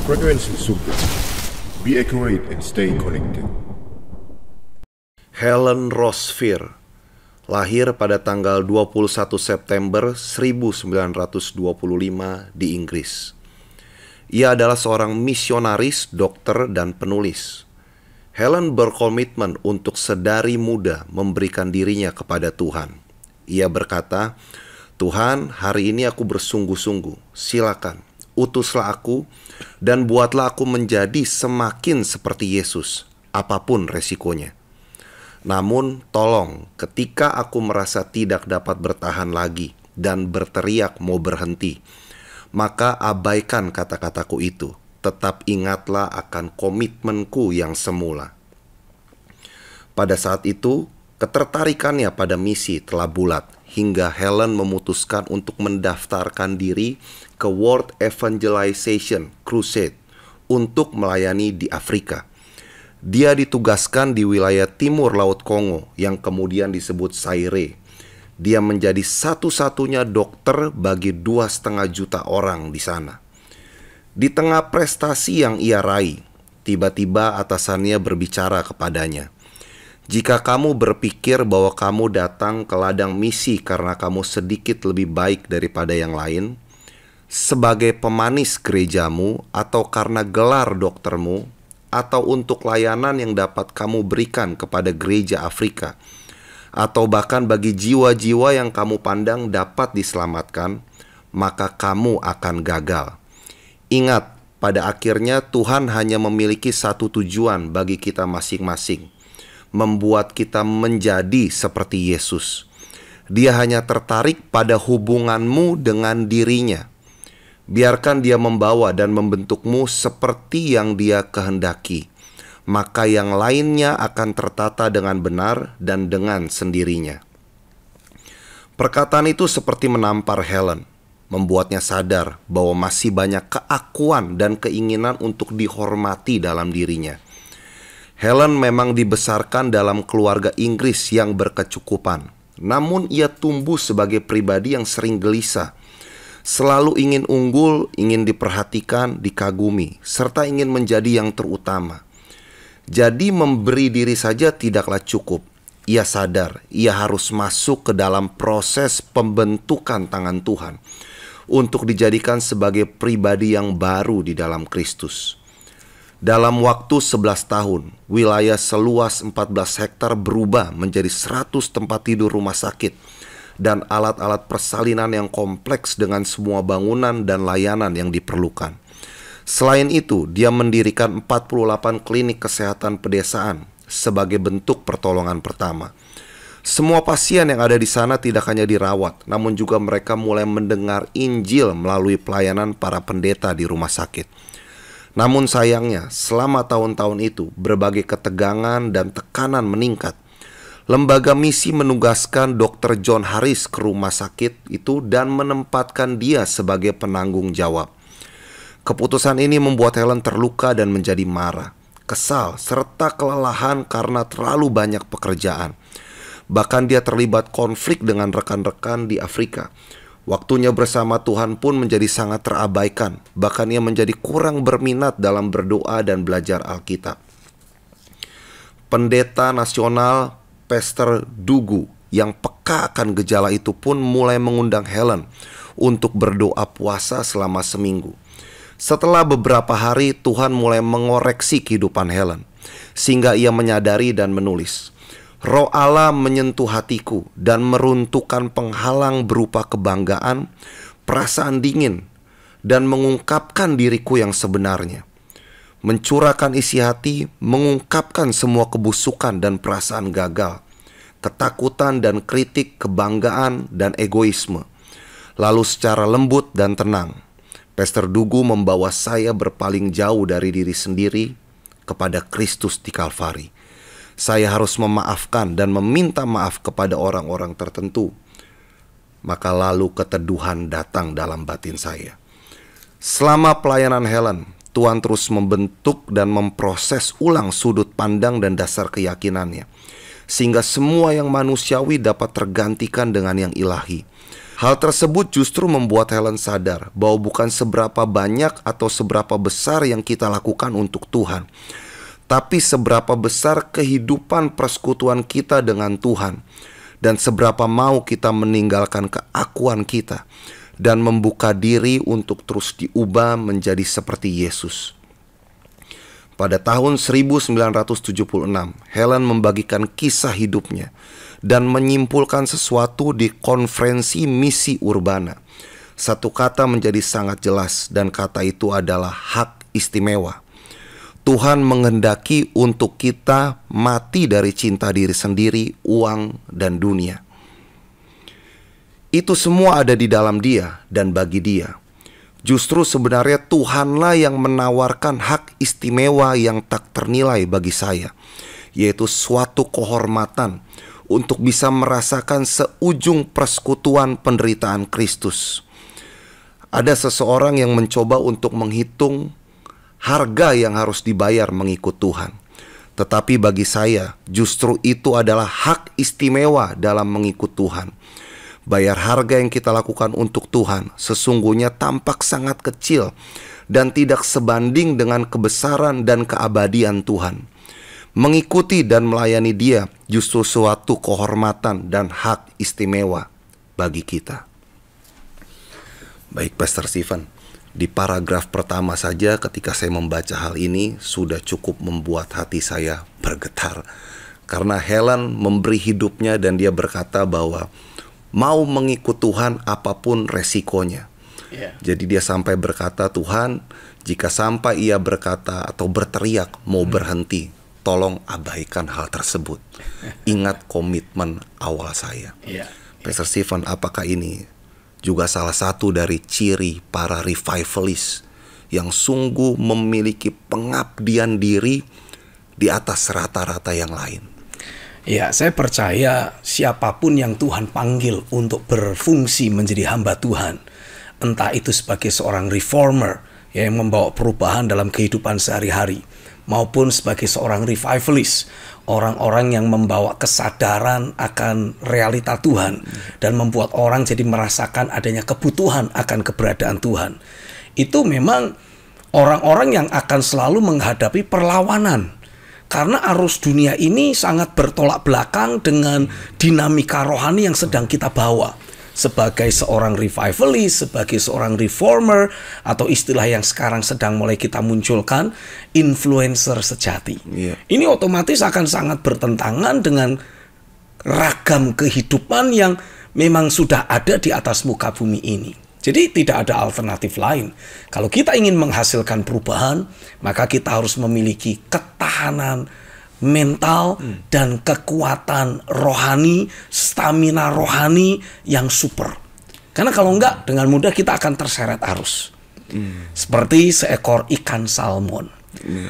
Frequency Super. Be accurate and stay connected. Helen Roseveare lahir pada tanggal 21 September 1925 di Inggris. Ia adalah seorang misionaris, dokter, dan penulis. Helen berkomitmen untuk sedari muda memberikan dirinya kepada Tuhan. Ia berkata, "Tuhan, hari ini aku bersungguh-sungguh. Silakan, utuslah aku dan buatlah aku menjadi semakin seperti Yesus, apapun resikonya. Namun tolong, ketika aku merasa tidak dapat bertahan lagi dan berteriak mau berhenti, maka abaikan kata-kataku itu. Tetap ingatlah akan komitmenku yang semula." Pada saat itu, ketertarikannya pada misi telah bulat hingga Helen memutuskan untuk mendaftarkan diri ke World Evangelization Crusade untuk melayani di Afrika. Dia ditugaskan di wilayah timur Laut Kongo yang kemudian disebut Zaire. Dia menjadi satu-satunya dokter bagi 2,5 juta orang di sana. Di tengah prestasi yang ia raih, tiba-tiba atasannya berbicara kepadanya, "Jika kamu berpikir bahwa kamu datang ke ladang misi karena kamu sedikit lebih baik daripada yang lain, sebagai pemanis gerejamu, atau karena gelar doktermu, atau untuk layanan yang dapat kamu berikan kepada gereja Afrika, atau bahkan bagi jiwa-jiwa yang kamu pandang dapat diselamatkan, maka kamu akan gagal. Ingat, pada akhirnya Tuhan hanya memiliki satu tujuan bagi kita masing-masing, membuat kita menjadi seperti Yesus. Dia hanya tertarik pada hubunganmu dengan dirinya. Biarkan dia membawa dan membentukmu seperti yang dia kehendaki, maka yang lainnya akan tertata dengan benar dan dengan sendirinya." Perkataan itu seperti menampar Helen, membuatnya sadar bahwa masih banyak keakuan dan keinginan untuk dihormati dalam dirinya. Helen memang dibesarkan dalam keluarga Inggris yang berkecukupan, namun ia tumbuh sebagai pribadi yang sering gelisah. Selalu ingin unggul, ingin diperhatikan, dikagumi, serta ingin menjadi yang terutama. Jadi memberi diri saja tidaklah cukup. Ia sadar ia harus masuk ke dalam proses pembentukan tangan Tuhan untuk dijadikan sebagai pribadi yang baru di dalam Kristus. Dalam waktu 11 tahun, wilayah seluas 14 hektar berubah menjadi 100 tempat tidur rumah sakit dan alat-alat persalinan yang kompleks dengan semua bangunan dan layanan yang diperlukan. Selain itu, dia mendirikan 48 klinik kesehatan pedesaan sebagai bentuk pertolongan pertama. Semua pasien yang ada di sana tidak hanya dirawat, namun juga mereka mulai mendengar Injil melalui pelayanan para pendeta di rumah sakit. Namun sayangnya, selama tahun-tahun itu, berbagai ketegangan dan tekanan meningkat. Lembaga misi menugaskan Dr. John Harris ke rumah sakit itu dan menempatkan dia sebagai penanggung jawab. Keputusan ini membuat Helen terluka dan menjadi marah, kesal, serta kelelahan karena terlalu banyak pekerjaan. Bahkan dia terlibat konflik dengan rekan-rekan di Afrika. Waktunya bersama Tuhan pun menjadi sangat terabaikan. Bahkan ia menjadi kurang berminat dalam berdoa dan belajar Alkitab. Pendeta nasional Pastor Dugu yang peka akan gejala itu pun mulai mengundang Helen untuk berdoa puasa selama seminggu. Setelah beberapa hari, Tuhan mulai mengoreksi kehidupan Helen, sehingga ia menyadari dan menulis, "Roh Allah menyentuh hatiku dan meruntuhkan penghalang berupa kebanggaan, perasaan dingin, dan mengungkapkan diriku yang sebenarnya. Mencurahkan isi hati, mengungkapkan semua kebusukan dan perasaan gagal, ketakutan dan kritik, kebanggaan dan egoisme. Lalu secara lembut dan tenang, Pastor Dugu membawa saya berpaling jauh dari diri sendiri kepada Kristus di Kalvari. Saya harus memaafkan dan meminta maaf kepada orang-orang tertentu." Maka lalu keteduhan datang dalam batin saya. Selama pelayanan Helen, Tuhan terus membentuk dan memproses ulang sudut pandang dan dasar keyakinannya, sehingga semua yang manusiawi dapat tergantikan dengan yang ilahi. Hal tersebut justru membuat Helen sadar bahwa bukan seberapa banyak atau seberapa besar yang kita lakukan untuk Tuhan, tapi seberapa besar kehidupan persekutuan kita dengan Tuhan, dan seberapa mau kita meninggalkan keakuan kita dan membuka diri untuk terus diubah menjadi seperti Yesus. Pada tahun 1976, Helen membagikan kisah hidupnya dan menyimpulkan sesuatu di konferensi misi urbana. Satu kata menjadi sangat jelas, dan kata itu adalah hak istimewa. Tuhan menghendaki untuk kita mati dari cinta diri sendiri, uang, dan dunia. Itu semua ada di dalam Dia dan bagi Dia. Justru sebenarnya Tuhanlah yang menawarkan hak istimewa yang tak ternilai bagi saya, yaitu suatu kehormatan untuk bisa merasakan seujung persekutuan penderitaan Kristus. Ada seseorang yang mencoba untuk menghitung harga yang harus dibayar mengikut Tuhan. Tetapi bagi saya, justru itu adalah hak istimewa dalam mengikut Tuhan. Bayar harga yang kita lakukan untuk Tuhan sesungguhnya tampak sangat kecil dan tidak sebanding dengan kebesaran dan keabadian Tuhan. Mengikuti dan melayani Dia justru suatu kehormatan dan hak istimewa bagi kita. Baik, Pastor Stephen, di paragraf pertama saja ketika saya membaca hal ini sudah cukup membuat hati saya bergetar. Karena Helen memberi hidupnya dan dia berkata bahwa mau mengikut Tuhan apapun resikonya. Jadi dia sampai berkata, Tuhan, jika sampai ia berkata atau berteriak mau berhenti, tolong abaikan hal tersebut. Ingat komitmen awal saya. Pastor Stephen, apakah ini juga salah satu dari ciri para revivalist yang sungguh memiliki pengabdian diri di atas rata-rata yang lain? Ya, saya percaya siapapun yang Tuhan panggil untuk berfungsi menjadi hamba Tuhan, entah itu sebagai seorang reformer yang membawa perubahan dalam kehidupan sehari-hari, maupun sebagai seorang revivalist, orang-orang yang membawa kesadaran akan realita Tuhan dan membuat orang jadi merasakan adanya kebutuhan akan keberadaan Tuhan. Itu memang orang-orang yang akan selalu menghadapi perlawanan. Karena arus dunia ini sangat bertolak belakang dengan dinamika rohani yang sedang kita bawa. Sebagai seorang revivalist, sebagai seorang reformer, atau istilah yang sekarang sedang mulai kita munculkan, influencer sejati. Ini otomatis akan sangat bertentangan dengan ragam kehidupan yang memang sudah ada di atas muka bumi ini. Jadi tidak ada alternatif lain. Kalau kita ingin menghasilkan perubahan, maka kita harus memiliki ketahanan mental dan kekuatan rohani, stamina rohani yang super. Karena kalau enggak, dengan mudah kita akan terseret arus. Seperti seekor ikan salmon.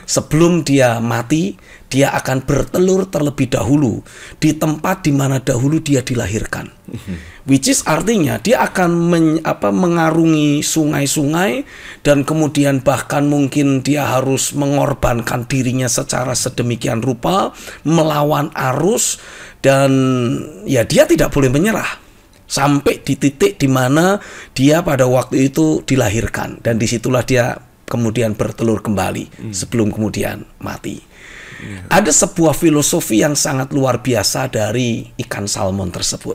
Sebelum dia mati, dia akan bertelur terlebih dahulu di tempat di mana dahulu dia dilahirkan. Which is artinya dia akan mengarungi sungai-sungai, dan kemudian bahkan mungkin dia harus mengorbankan dirinya secara sedemikian rupa, melawan arus, dan ya dia tidak boleh menyerah sampai di titik di mana dia pada waktu itu dilahirkan, dan disitulah dia kemudian bertelur kembali sebelum kemudian mati. Ada sebuah filosofi yang sangat luar biasa dari ikan salmon tersebut.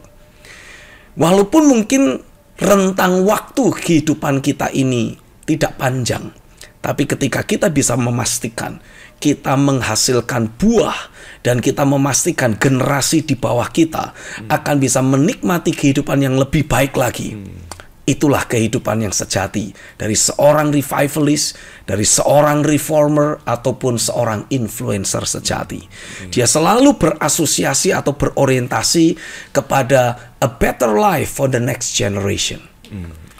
Walaupun mungkin rentang waktu kehidupan kita ini tidak panjang, tapi ketika kita bisa memastikan kita menghasilkan buah dan kita memastikan generasi di bawah kita akan bisa menikmati kehidupan yang lebih baik lagi. Itulah kehidupan yang sejati dari seorang revivalist, dari seorang reformer, ataupun seorang influencer sejati. Dia selalu berasosiasi atau berorientasi kepada a better life for the next generation.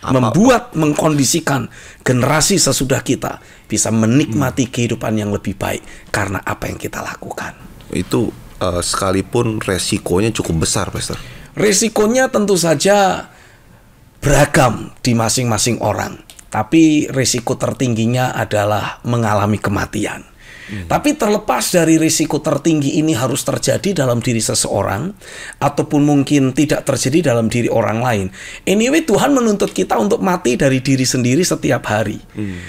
Membuat, mengkondisikan generasi sesudah kita bisa menikmati kehidupan yang lebih baik karena apa yang kita lakukan. Itu sekalipun resikonya cukup besar, Pastor. Resikonya tentu saja beragam di masing-masing orang, tapi risiko tertingginya adalah mengalami kematian. Tapi terlepas dari risiko tertinggi ini harus terjadi dalam diri seseorang, ataupun mungkin tidak terjadi dalam diri orang lain. Anyway, Tuhan menuntut kita untuk mati dari diri sendiri setiap hari.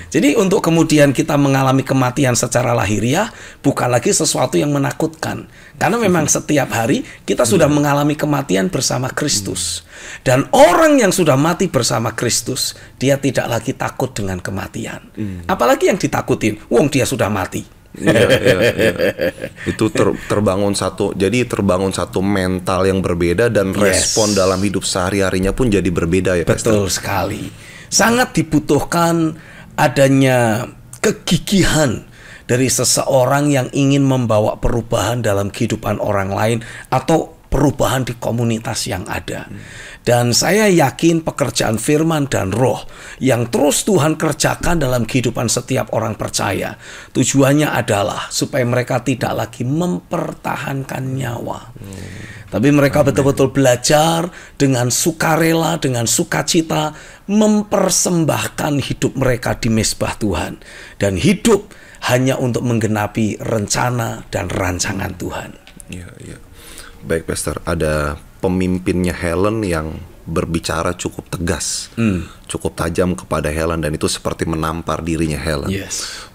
Jadi untuk kemudian kita mengalami kematian secara lahiriah, bukan lagi sesuatu yang menakutkan. Karena memang setiap hari kita sudah mengalami kematian bersama Kristus. Dan orang yang sudah mati bersama Kristus, dia tidak lagi takut dengan kematian. Apalagi yang ditakutin, wong dia sudah mati. Iya. Itu terbangun satu mental yang berbeda, dan respon dalam hidup sehari-harinya pun jadi berbeda ya, Pastor. Betul sekali. Sangat dibutuhkan adanya kegigihan dari seseorang yang ingin membawa perubahan dalam kehidupan orang lain atau perubahan di komunitas yang ada. Dan saya yakin pekerjaan firman dan roh yang terus Tuhan kerjakan dalam kehidupan setiap orang percaya, tujuannya adalah supaya mereka tidak lagi mempertahankan nyawa, tapi mereka betul-betul belajar dengan sukarela, dengan sukacita, mempersembahkan hidup mereka di mezbah Tuhan, dan hidup hanya untuk menggenapi rencana dan rancangan Tuhan. Iya. Baik, Pastor, ada pemimpinnya Helen yang berbicara cukup tegas, cukup tajam kepada Helen, dan itu seperti menampar dirinya Helen.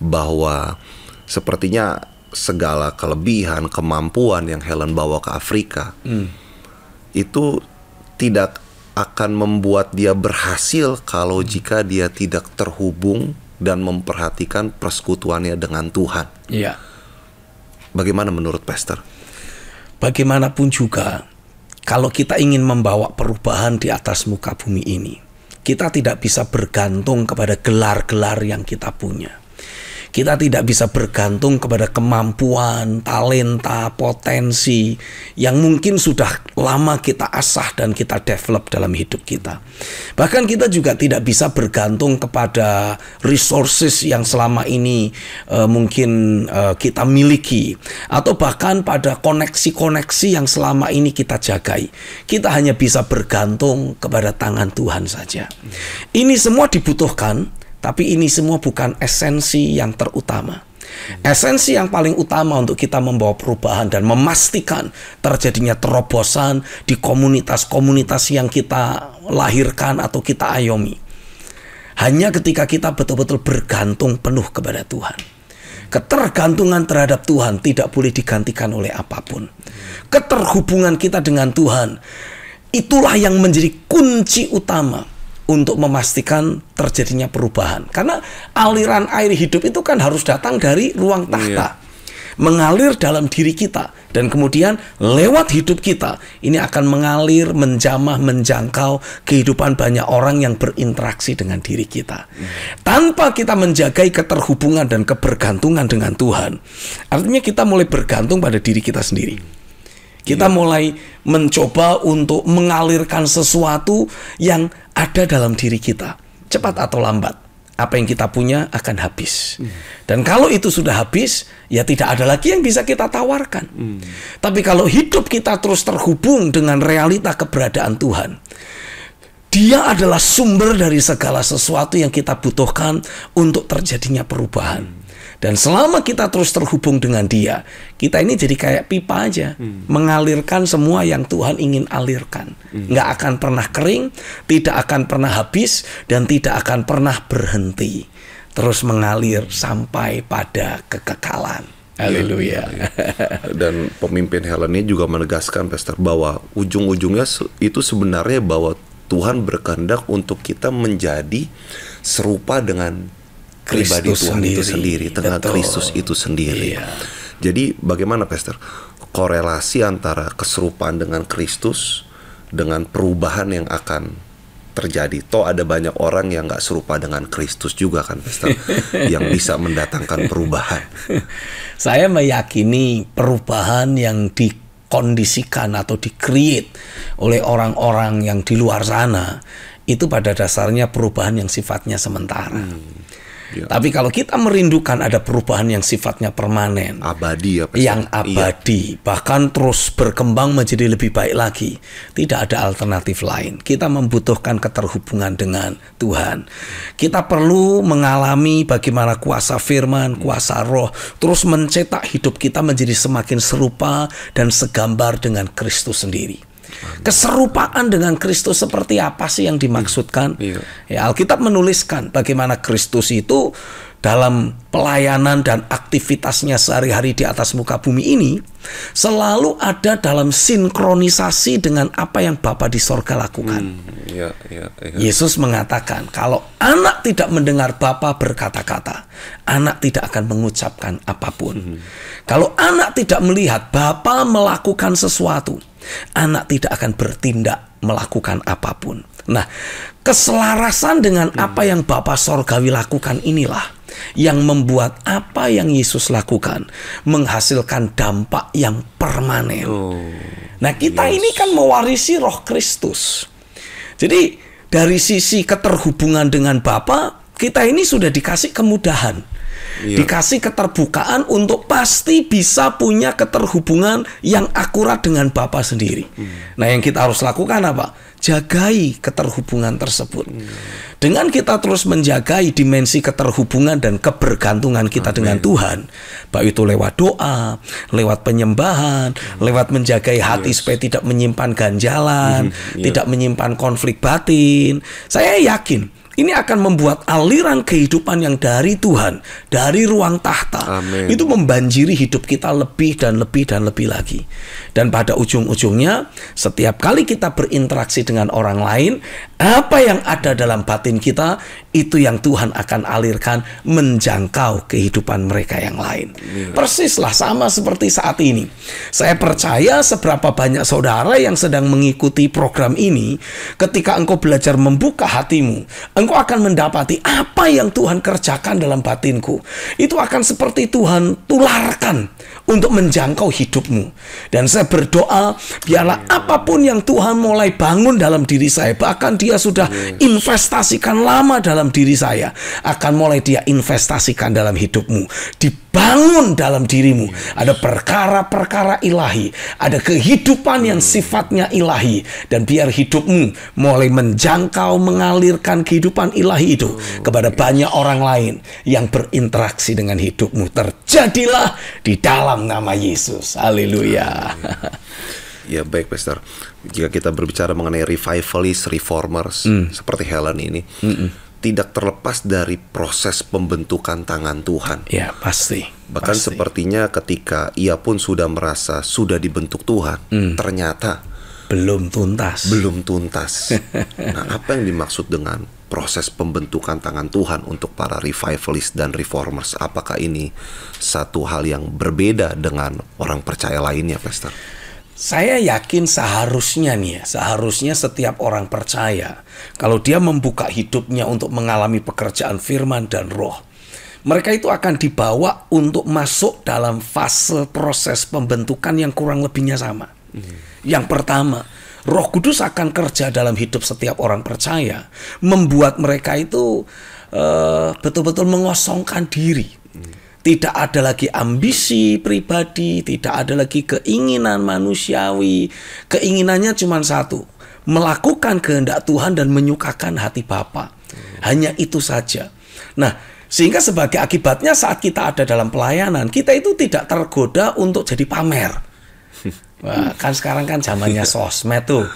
Bahwa sepertinya segala kelebihan, kemampuan yang Helen bawa ke Afrika itu tidak akan membuat dia berhasil kalau jika dia tidak terhubung dan memperhatikan persekutuannya dengan Tuhan. Bagaimana menurut Pastor? Bagaimanapun juga, kalau kita ingin membawa perubahan di atas muka bumi ini, kita tidak bisa bergantung kepada gelar-gelar yang kita punya. Kita tidak bisa bergantung kepada kemampuan, talenta, potensi yang mungkin sudah lama kita asah dan kita develop dalam hidup kita. Bahkan kita juga tidak bisa bergantung kepada resources yang selama ini mungkin kita miliki, atau bahkan pada koneksi-koneksi yang selama ini kita jagai. Kita hanya bisa bergantung kepada tangan Tuhan saja. Ini semua dibutuhkan, tapi ini semua bukan esensi yang terutama. Esensi yang paling utama untuk kita membawa perubahan dan memastikan terjadinya terobosan di komunitas-komunitas yang kita lahirkan atau kita ayomi, hanya ketika kita betul-betul bergantung penuh kepada Tuhan. Ketergantungan terhadap Tuhan tidak boleh digantikan oleh apapun. Keterhubungan kita dengan Tuhan, itulah yang menjadi kunci utama untuk memastikan terjadinya perubahan. Karena aliran air hidup itu kan harus datang dari ruang tahta, mengalir dalam diri kita, dan kemudian lewat hidup kita ini akan mengalir, menjamah, menjangkau kehidupan banyak orang yang berinteraksi dengan diri kita. Tanpa kita menjagai keterhubungan dan kebergantungan dengan Tuhan, artinya kita mulai bergantung pada diri kita sendiri. Kita mulai mencoba untuk mengalirkan sesuatu yang ada dalam diri kita. Cepat atau lambat, apa yang kita punya akan habis. Dan kalau itu sudah habis, ya tidak ada lagi yang bisa kita tawarkan. Tapi kalau hidup kita terus terhubung dengan realita keberadaan Tuhan, Dia adalah sumber dari segala sesuatu yang kita butuhkan untuk terjadinya perubahan. Dan selama kita terus terhubung dengan Dia, kita ini jadi kayak pipa aja, mengalirkan semua yang Tuhan ingin alirkan. Nggak akan pernah kering, tidak akan pernah habis, dan tidak akan pernah berhenti. Terus mengalir sampai pada kekekalan. Haleluya. Dan pemimpin Helen ini juga menegaskan, Pastor, bahwa ujung-ujungnya itu sebenarnya bahwa Tuhan berkehendak untuk kita menjadi serupa dengan pribadi Tuhan itu sendiri, dengan Kristus itu sendiri. Jadi bagaimana, Pastor, korelasi antara keserupaan dengan Kristus dengan perubahan yang akan terjadi? Toh ada banyak orang yang gak serupa dengan Kristus juga kan, Pastor, yang bisa mendatangkan perubahan. Saya meyakini perubahan yang dikondisikan atau di-create oleh orang-orang yang di luar sana, itu pada dasarnya perubahan yang sifatnya sementara. Ya. Tapi kalau kita merindukan ada perubahan yang sifatnya permanen, Abadi ya, Pastor. yang abadi, bahkan terus berkembang menjadi lebih baik lagi, tidak ada alternatif lain. Kita membutuhkan keterhubungan dengan Tuhan. Kita perlu mengalami bagaimana kuasa firman, kuasa roh, terus mencetak hidup kita menjadi semakin serupa dan segambar dengan Kristus sendiri. Keserupaan dengan Kristus seperti apa sih yang dimaksudkan? Ya, Alkitab menuliskan bagaimana Kristus itu dalam pelayanan dan aktivitasnya sehari-hari di atas muka bumi ini selalu ada dalam sinkronisasi dengan apa yang Bapa di sorga lakukan. Yesus mengatakan, kalau anak tidak mendengar Bapa berkata-kata, anak tidak akan mengucapkan apapun. Kalau anak tidak melihat Bapa melakukan sesuatu, anak tidak akan bertindak melakukan apapun. Nah, keselarasan dengan apa yang Bapa Sorgawi lakukan inilah yang membuat apa yang Yesus lakukan menghasilkan dampak yang permanen. Nah, kita ini kan mewarisi roh Kristus. Jadi, dari sisi keterhubungan dengan Bapa, kita ini sudah dikasih kemudahan. Dikasih keterbukaan untuk pasti bisa punya keterhubungan yang akurat dengan Bapa sendiri. Nah, yang kita harus lakukan apa? Jagai keterhubungan tersebut. Dengan kita terus menjagai dimensi keterhubungan dan kebergantungan kita dengan Tuhan, baik itu lewat doa, lewat penyembahan, lewat menjagai hati supaya tidak menyimpan ganjalan, tidak menyimpan konflik batin. Saya yakin ini akan membuat aliran kehidupan yang dari Tuhan, dari ruang tahta, itu membanjiri hidup kita lebih dan lebih dan lebih lagi. Dan pada ujung-ujungnya, setiap kali kita berinteraksi dengan orang lain, apa yang ada dalam batin kita, itu yang Tuhan akan alirkan menjangkau kehidupan mereka yang lain. Persislah sama seperti saat ini. Saya percaya seberapa banyak saudara yang sedang mengikuti program ini, ketika engkau belajar membuka hatimu, engkau akan mendapati apa yang Tuhan kerjakan dalam batinku. Itu akan seperti Tuhan tularkan untuk menjangkau hidupmu. Dan saya berdoa, biarlah apapun yang Tuhan mulai bangun dalam diri saya, bahkan dia sudah investasikan lama dalam diri saya, akan mulai dia investasikan dalam hidupmu, dibangun dalam dirimu. Ada perkara-perkara ilahi, ada kehidupan yang sifatnya ilahi, dan biar hidupmu mulai menjangkau, mengalirkan kehidupan ilahi itu kepada banyak orang lain yang berinteraksi dengan hidupmu. Terjadilah di dalam nama Yesus. Haleluya. Ya, baik, Pastor. Jika kita berbicara mengenai revivalist, reformers seperti Helen ini, tidak terlepas dari proses pembentukan tangan Tuhan. Ya, pasti. Bahkan sepertinya ketika ia pun sudah merasa sudah dibentuk Tuhan, ternyata belum tuntas. Nah, apa yang dimaksud dengan proses pembentukan tangan Tuhan untuk para revivalist dan reformers? Apakah ini satu hal yang berbeda dengan orang percaya lainnya, Pastor? Saya yakin seharusnya setiap orang percaya, kalau dia membuka hidupnya untuk mengalami pekerjaan firman dan roh, mereka itu akan dibawa untuk masuk dalam fase proses pembentukan yang kurang lebihnya sama. Yang pertama, Roh Kudus akan kerja dalam hidup setiap orang percaya, membuat mereka itu betul-betul mengosongkan diri. Tidak ada lagi ambisi pribadi, tidak ada lagi keinginan manusiawi. Keinginannya cuma satu, melakukan kehendak Tuhan dan menyukakan hati Bapa. Hanya itu saja. Nah, sehingga sebagai akibatnya saat kita ada dalam pelayanan, kita itu tidak tergoda untuk jadi pamer. Wah, kan sekarang kan zamannya sosmed tuh.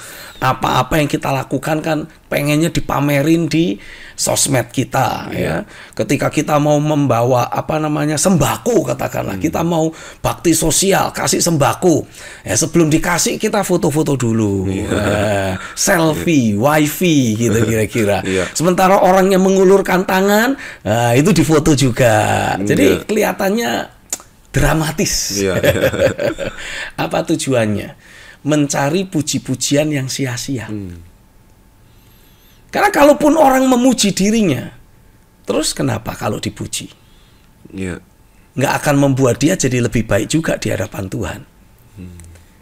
Apa-apa yang kita lakukan kan pengennya dipamerin di sosmed kita, ya. Ketika kita mau membawa sembako, katakanlah kita mau bakti sosial, kasih sembako, ya sebelum dikasih kita foto-foto dulu, selfie, wifi gitu kira-kira. Sementara orang yang mengulurkan tangan, itu difoto juga. Jadi kelihatannya dramatis. Apa tujuannya? Mencari puji-pujian yang sia-sia. Karena kalaupun orang memuji dirinya, terus kenapa kalau dipuji? Nggak akan membuat dia jadi lebih baik juga di hadapan Tuhan.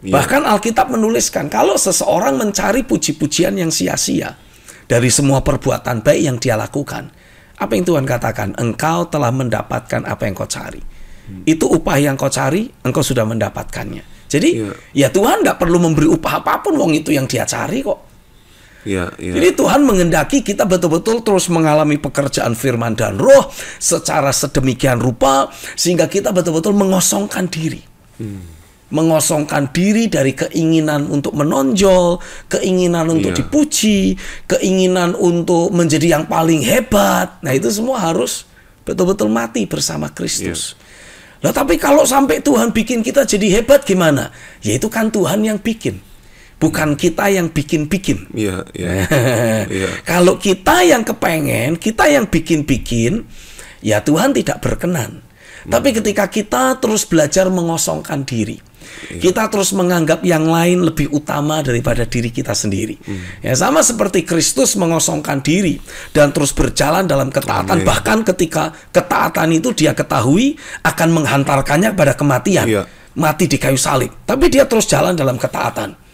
Bahkan Alkitab menuliskan, kalau seseorang mencari puji-pujian yang sia-sia dari semua perbuatan baik yang dia lakukan, Apa yang Tuhan katakan? Engkau telah mendapatkan apa yang kau cari. Itu upah yang kau cari, engkau sudah mendapatkannya. Jadi ya Tuhan nggak perlu memberi upah apapun, wong itu yang dia cari kok. Jadi Tuhan menghendaki kita betul-betul terus mengalami pekerjaan firman dan roh secara sedemikian rupa, sehingga kita betul-betul mengosongkan diri. Mengosongkan diri dari keinginan untuk menonjol, keinginan untuk dipuji, keinginan untuk menjadi yang paling hebat. Nah, itu semua harus betul-betul mati bersama Kristus. Nah, tapi kalau sampai Tuhan bikin kita jadi hebat gimana? Ya itu kan Tuhan yang bikin, bukan kita yang bikin-bikin. Kalau kita yang kepengen, kita yang bikin-bikin, ya Tuhan tidak berkenan. Tapi ketika kita terus belajar mengosongkan diri, kita terus menganggap yang lain lebih utama daripada diri kita sendiri. Ya, sama seperti Kristus mengosongkan diri dan terus berjalan dalam ketaatan. Bahkan ketika ketaatan itu dia ketahui akan menghantarkannya pada kematian, mati di kayu salib. Tapi dia terus jalan dalam ketaatan.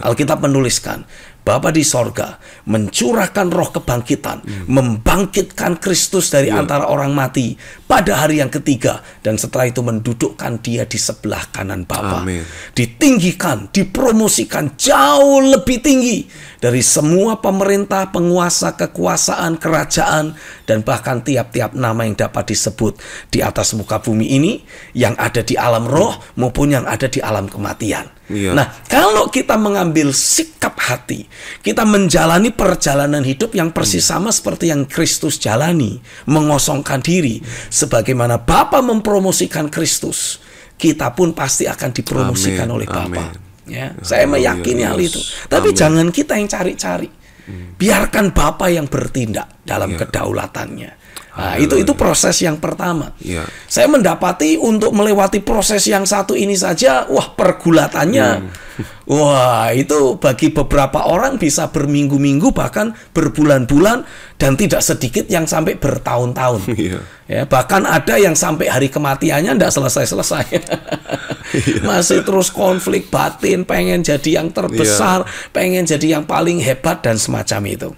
Alkitab menuliskan, Bapa di sorga mencurahkan roh kebangkitan, membangkitkan Kristus dari antara orang mati pada hari yang ketiga, dan setelah itu mendudukkan dia di sebelah kanan Bapa. Ditinggikan, dipromosikan jauh lebih tinggi dari semua pemerintah, penguasa, kekuasaan, kerajaan, dan bahkan tiap-tiap nama yang dapat disebut di atas muka bumi ini, yang ada di alam roh maupun yang ada di alam kematian. Nah, kalau kita mengambil sikap hati, kita menjalani perjalanan hidup yang persis sama seperti yang Kristus jalani, mengosongkan diri, sebagaimana Bapa mempromosikan Kristus, kita pun pasti akan dipromosikan oleh Bapa. Ya, saya meyakini hal itu. Tapi jangan kita yang cari-cari. Biarkan Bapa yang bertindak dalam kedaulatannya. Nah, itu proses yang pertama. Saya mendapati untuk melewati proses yang satu ini saja, wah, pergulatannya, wah, itu bagi beberapa orang bisa berminggu-minggu, bahkan berbulan-bulan, dan tidak sedikit yang sampai bertahun-tahun. Ya, bahkan ada yang sampai hari kematiannya tidak selesai-selesai. Masih terus konflik batin, pengen jadi yang terbesar, pengen jadi yang paling hebat, dan semacam itu.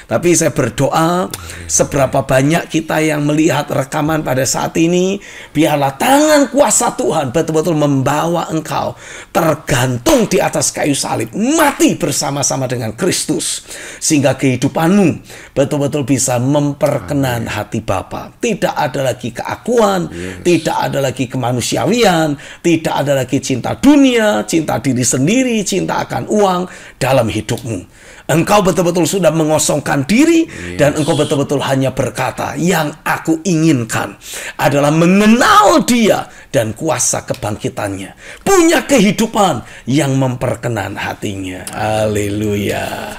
Tapi saya berdoa, seberapa banyak kita yang melihat rekaman pada saat ini, biarlah tangan kuasa Tuhan betul-betul membawa engkau tergantung di atas kayu salib, mati bersama-sama dengan Kristus, sehingga kehidupanmu betul-betul bisa memperkenan hati Bapa. Tidak ada lagi keakuan, tidak ada lagi kemanusiawian, tidak ada lagi cinta dunia, cinta diri sendiri, cinta akan uang dalam hidupmu. Engkau betul-betul sudah mengosongkan diri, dan engkau betul-betul hanya berkata, yang aku inginkan adalah mengenal dia dan kuasa kebangkitannya, punya kehidupan yang memperkenan hatinya. Haleluya.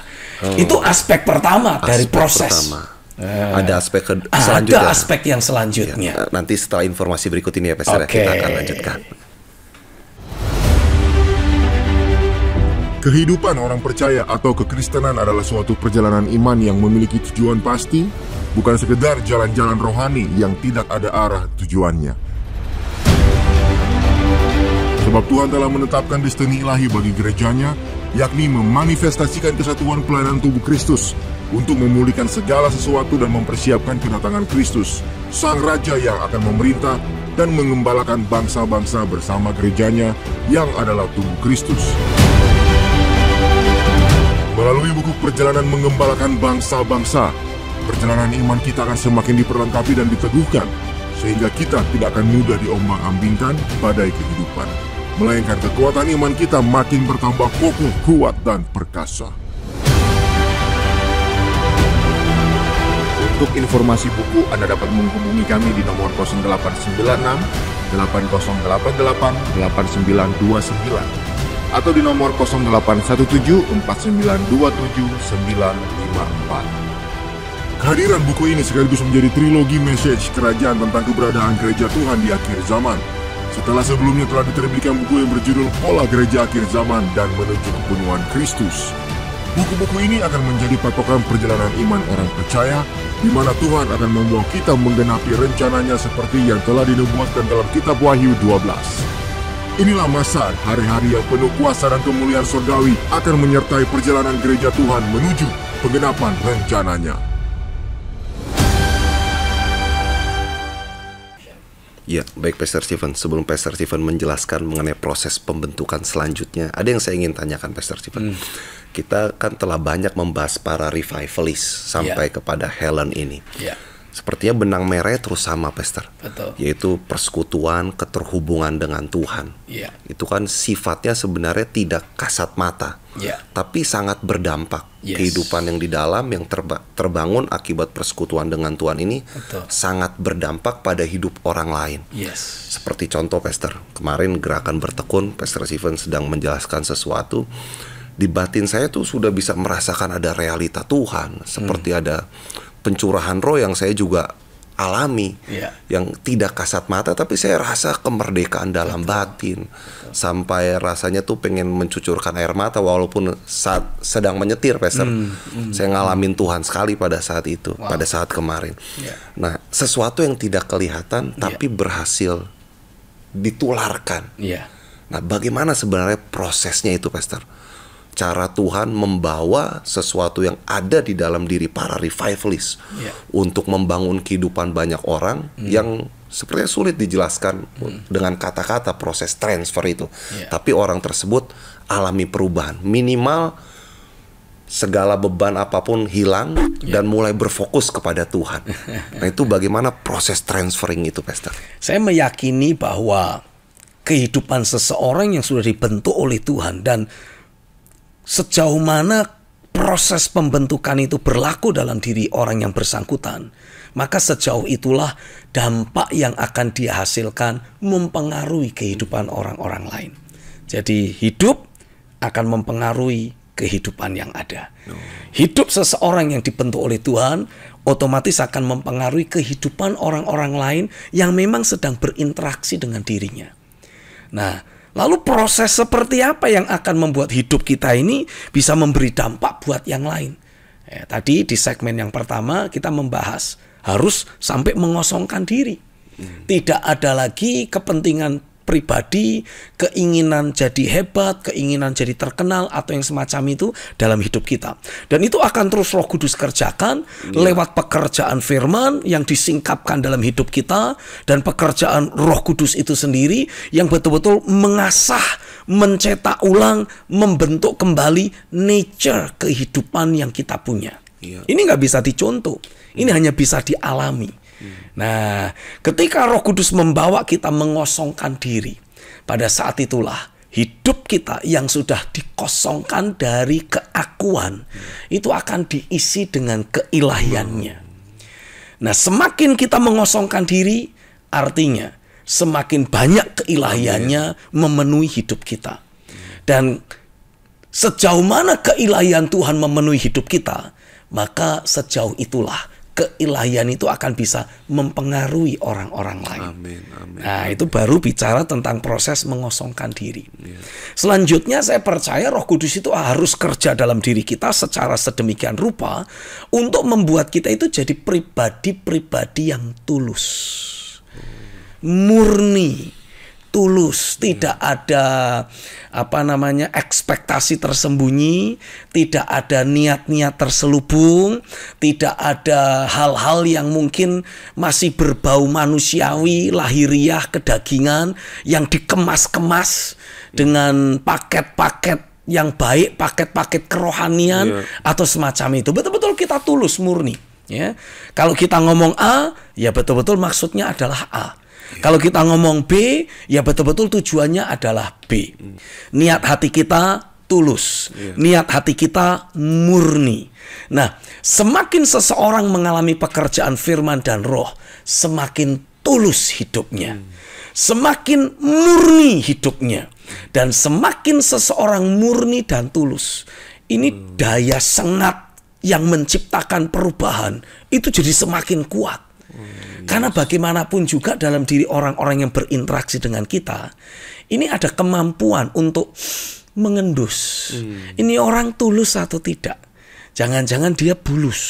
Itu aspek pertama dari proses. Ada aspek selanjutnya. Ada aspek yang selanjutnya. Nanti setelah informasi berikut ini ya, Pastor, kita akan lanjutkan. Kehidupan orang percaya atau kekristenan adalah suatu perjalanan iman yang memiliki tujuan pasti, bukan sekedar jalan-jalan rohani yang tidak ada arah tujuannya. Sebab Tuhan telah menetapkan destiny ilahi bagi gerejanya, yakni memanifestasikan kesatuan pelayanan tubuh Kristus untuk memulihkan segala sesuatu dan mempersiapkan kedatangan Kristus, Sang Raja yang akan memerintah dan mengembalakan bangsa-bangsa bersama gerejanya yang adalah tubuh Kristus. Melalui buku Perjalanan Mengembalakan Bangsa-Bangsa, perjalanan iman kita akan semakin diperlengkapi dan diteguhkan, sehingga kita tidak akan mudah diombang-ambingkan badai kehidupan, melainkan kekuatan iman kita makin bertambah kokoh, kuat, dan perkasa. Untuk informasi buku, Anda dapat menghubungi kami di nomor 0896 8088 8929 atau di nomor 0817 4927 954. Kehadiran buku ini sekaligus menjadi trilogi message kerajaan tentang keberadaan gereja Tuhan di akhir zaman. Setelah sebelumnya telah diterbitkan buku yang berjudul Pola Gereja Akhir Zaman dan Menuju Kepenuhan Kristus. Buku-buku ini akan menjadi patokan perjalanan iman orang percaya, di mana Tuhan akan membawa kita menggenapi rencananya seperti yang telah dinubuatkan dalam kitab Wahyu 12. Inilah masa hari-hari yang penuh kuasa dan kemuliaan surgawi akan menyertai perjalanan gereja Tuhan menuju penggenapan rencananya. Ya, baik Pastor Stephen. Sebelum Pastor Stephen menjelaskan mengenai proses pembentukan selanjutnya, ada yang saya ingin tanyakan Pastor Stephen. Kita kan telah banyak membahas para revivalist sampai kepada Helen ini. Sepertinya benang merahnya terus sama, Pastor. Betul. Yaitu persekutuan, keterhubungan dengan Tuhan. Itu kan sifatnya sebenarnya tidak kasat mata, tapi sangat berdampak. Kehidupan yang di dalam yang terbangun akibat persekutuan dengan Tuhan ini sangat berdampak pada hidup orang lain. Seperti contoh, Pastor, kemarin gerakan bertekun, Pastor Stephen sedang menjelaskan sesuatu. Di batin saya tuh sudah bisa merasakan ada realita Tuhan, seperti ada pencurahan roh yang saya juga alami, yang tidak kasat mata, tapi saya rasa kemerdekaan dalam batin. Sampai rasanya tuh pengen mencucurkan air mata walaupun saat sedang menyetir, Pastor. Saya ngalamin Tuhan sekali pada saat itu, pada saat kemarin. Nah, sesuatu yang tidak kelihatan tapi berhasil ditularkan. Nah, bagaimana sebenarnya prosesnya itu, Pastor? Cara Tuhan membawa sesuatu yang ada di dalam diri para revivalist untuk membangun kehidupan banyak orang yang sepertinya sulit dijelaskan dengan kata-kata proses transfer itu. Tapi orang tersebut alami perubahan. Minimal segala beban apapun hilang dan mulai berfokus kepada Tuhan. Nah, itu bagaimana proses transferring itu, Pastor? Saya meyakini bahwa kehidupan seseorang yang sudah dibentuk oleh Tuhan dan sejauh mana proses pembentukan itu berlaku dalam diri orang yang bersangkutan, maka sejauh itulah dampak yang akan dia hasilkan mempengaruhi kehidupan orang-orang lain. Jadi hidup akan mempengaruhi kehidupan yang ada. Hidup seseorang yang dibentuk oleh Tuhan otomatis akan mempengaruhi kehidupan orang-orang lain yang memang sedang berinteraksi dengan dirinya. Nah, lalu proses seperti apa yang akan membuat hidup kita ini bisa memberi dampak buat yang lain? Tadi di segmen yang pertama kita membahas harus sampai mengosongkan diri. Tidak ada lagi kepentingan pribadi, keinginan jadi hebat, keinginan jadi terkenal atau yang semacam itu dalam hidup kita. Dan itu akan terus Roh Kudus kerjakan lewat pekerjaan firman yang disingkapkan dalam hidup kita, dan pekerjaan Roh Kudus itu sendiri yang betul-betul mengasah, mencetak ulang, membentuk kembali nature kehidupan yang kita punya. Ini nggak bisa dicontoh, ini hanya bisa dialami. Nah, ketika Roh Kudus membawa kita mengosongkan diri, pada saat itulah hidup kita yang sudah dikosongkan dari keakuan itu akan diisi dengan keilahiannya. Nah, semakin kita mengosongkan diri, artinya semakin banyak keilahiannya memenuhi hidup kita. Dan sejauh mana keilahian Tuhan memenuhi hidup kita, maka sejauh itulah keilahian itu akan bisa mempengaruhi orang-orang lain. Nah, itu baru bicara tentang proses mengosongkan diri. Selanjutnya saya percaya Roh Kudus itu harus kerja dalam diri kita secara sedemikian rupa untuk membuat kita itu jadi pribadi-pribadi yang tulus, murni, tulus, tidak ada ekspektasi tersembunyi, tidak ada niat-niat terselubung, tidak ada hal-hal yang mungkin masih berbau manusiawi, lahiriah, kedagingan yang dikemas-kemas dengan paket-paket yang baik, paket-paket kerohanian atau semacam itu. Betul-betul kita tulus, murni. Ya, kalau kita ngomong A, ya betul-betul maksudnya adalah A. Kalau kita ngomong B, ya betul-betul tujuannya adalah B. Niat hati kita tulus, niat hati kita murni. Nah, semakin seseorang mengalami pekerjaan firman dan roh, semakin tulus hidupnya, semakin murni hidupnya. Dan semakin seseorang murni dan tulus, ini daya sengat yang menciptakan perubahan itu jadi semakin kuat. Karena bagaimanapun juga dalam diri orang-orang yang berinteraksi dengan kita, ini ada kemampuan untuk mengendus. Ini orang tulus atau tidak. Jangan-jangan dia bulus,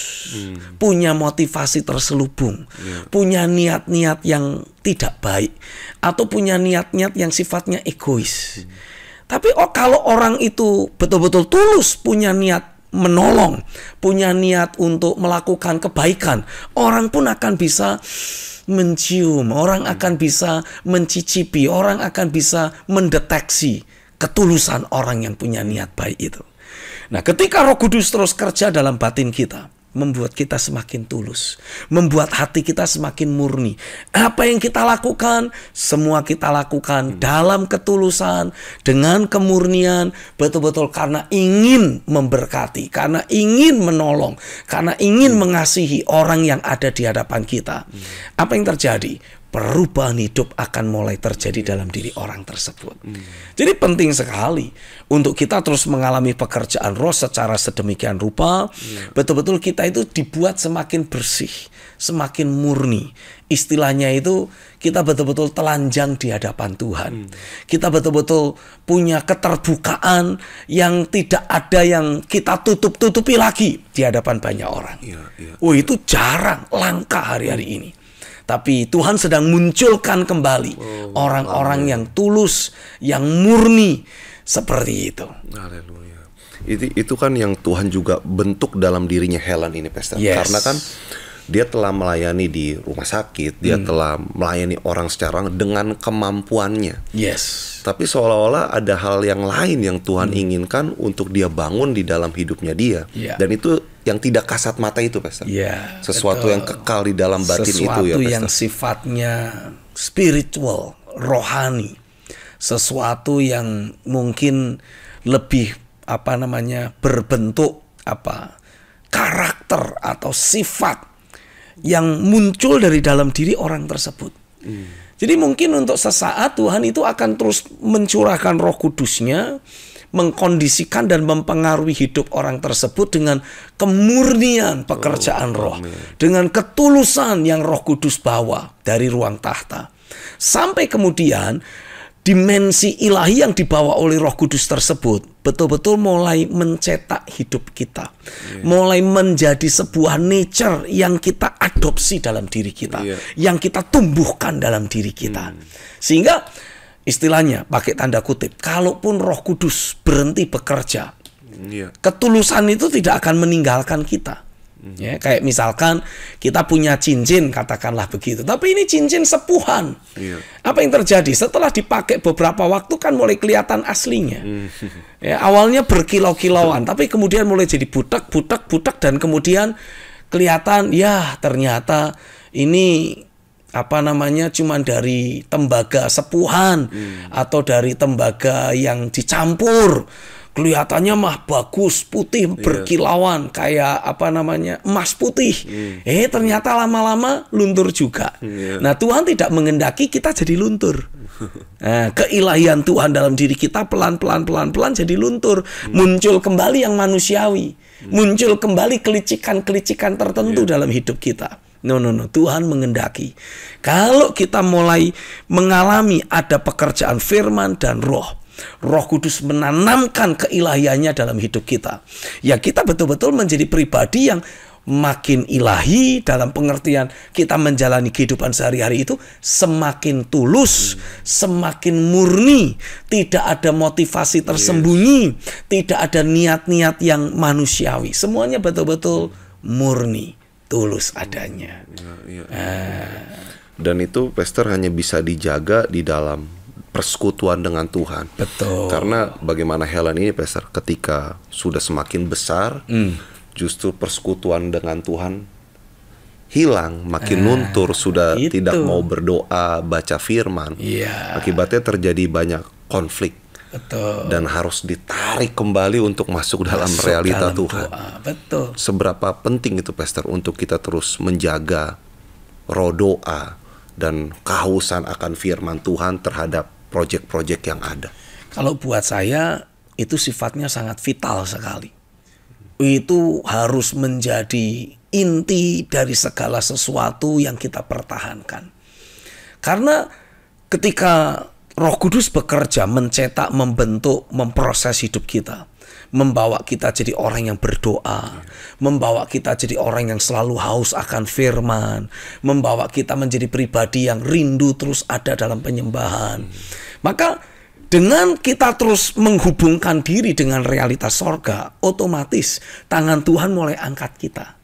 punya motivasi terselubung, punya niat-niat yang tidak baik, atau punya niat-niat yang sifatnya egois. Tapi kalau orang itu betul-betul tulus, punya niat menolong, punya niat untuk melakukan kebaikan, orang pun akan bisa mencium, orang akan bisa mencicipi, orang akan bisa mendeteksi ketulusan orang yang punya niat baik itu. Nah, ketika Roh Kudus terus kerja dalam batin kita, membuat kita semakin tulus, membuat hati kita semakin murni. Apa yang kita lakukan, semua kita lakukan dalam ketulusan, dengan kemurnian, betul-betul karena ingin memberkati, karena ingin menolong, karena ingin mengasihi orang yang ada di hadapan kita. Apa yang terjadi? Perubahan hidup akan mulai terjadi dalam diri orang tersebut. Jadi penting sekali untuk kita terus mengalami pekerjaan roh secara sedemikian rupa. Betul-betul kita itu dibuat semakin bersih, semakin murni. Istilahnya itu kita betul-betul telanjang di hadapan Tuhan. Kita betul-betul punya keterbukaan yang tidak ada yang kita tutup-tutupi lagi di hadapan banyak orang. Itu jarang, langka hari-hari ini. Tapi Tuhan sedang munculkan kembali orang-orang yang tulus, yang murni seperti itu. Haleluya. Itu kan yang Tuhan juga bentuk dalam dirinya Helen ini, Pastor. Karena kan dia telah melayani di rumah sakit, dia telah melayani orang secara dengan kemampuannya. Tapi seolah-olah ada hal yang lain yang Tuhan inginkan untuk dia bangun di dalam hidupnya dia. Dan itu yang tidak kasat mata itu, Pastor. Sesuatu yang kekal di dalam batin itu, ya, Pastor. Sesuatu yang sifatnya spiritual, rohani. Sesuatu yang mungkin lebih berbentuk karakter atau sifat yang muncul dari dalam diri orang tersebut. Jadi mungkin untuk sesaat Tuhan itu akan terus mencurahkan Roh Kudus-Nya, mengkondisikan dan mempengaruhi hidup orang tersebut dengan kemurnian pekerjaan roh, dengan ketulusan yang Roh Kudus bawa dari ruang tahta. Sampai kemudian dimensi ilahi yang dibawa oleh Roh Kudus tersebut betul-betul mulai mencetak hidup kita, mulai menjadi sebuah nature yang kita adopsi dalam diri kita, yang kita tumbuhkan dalam diri kita. Sehingga istilahnya pakai tanda kutip, kalaupun Roh Kudus berhenti bekerja, ketulusan itu tidak akan meninggalkan kita. Kayak misalkan kita punya cincin, katakanlah begitu, tapi ini cincin sepuhan. Apa yang terjadi? Setelah dipakai beberapa waktu kan mulai kelihatan aslinya. Awalnya berkilau-kilauan, tapi kemudian mulai jadi butek dan kemudian kelihatan ternyata ini cuman dari tembaga sepuhan atau dari tembaga yang dicampur. Kelihatannya mah bagus, putih, berkilauan, kayak emas putih. Ternyata lama-lama luntur juga. Nah, Tuhan tidak mengendaki kita jadi luntur. Keilahian Tuhan dalam diri kita pelan-pelan jadi luntur. Muncul kembali yang manusiawi. Muncul kembali kelicikan-kelicikan tertentu dalam hidup kita. No. Tuhan mengendaki. Kalau kita mulai mengalami ada pekerjaan firman dan Roh Kudus menanamkan keilahiannya dalam hidup kita, ya kita betul-betul menjadi pribadi yang makin ilahi dalam pengertian kita menjalani kehidupan sehari-hari itu semakin tulus, semakin murni, tidak ada motivasi tersembunyi, tidak ada niat-niat yang manusiawi, semuanya betul-betul murni, tulus adanya. Dan itu, Pastor, hanya bisa dijaga di dalam persekutuan dengan Tuhan. Betul. Karena bagaimana Helen ini, Pastor, ketika sudah semakin besar, justru persekutuan dengan Tuhan hilang, makin luntur, sudah tidak mau berdoa, baca firman. Akibatnya terjadi banyak konflik. Betul. Dan harus ditarik kembali untuk masuk dalam realita Tuhan. Betul. Seberapa penting itu, Pastor, untuk kita terus menjaga roh doa dan kehausan akan firman Tuhan terhadap proyek-proyek yang ada. Kalau buat saya itu sifatnya sangat vital sekali. Itu harus menjadi inti dari segala sesuatu yang kita pertahankan. Karena ketika Roh Kudus bekerja, mencetak, membentuk, memproses hidup kita, membawa kita jadi orang yang berdoa, membawa kita jadi orang yang selalu haus akan firman, membawa kita menjadi pribadi yang rindu terus ada dalam penyembahan. Maka Dengan kita terus menghubungkan diri dengan realitas sorga, otomatis tangan Tuhan mulai angkat kita.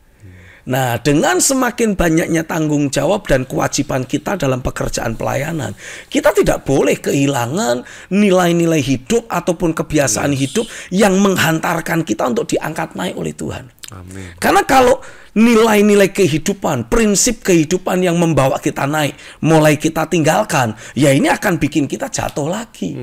Nah, dengan semakin banyaknya tanggung jawab dan kewajiban kita dalam pekerjaan pelayanan, kita tidak boleh kehilangan nilai-nilai hidup ataupun kebiasaan hidup yang menghantarkan kita untuk diangkat naik oleh Tuhan. Amin. Karena kalau nilai-nilai kehidupan, prinsip kehidupan yang membawa kita naik, mulai kita tinggalkan, ya ini akan bikin kita jatuh lagi.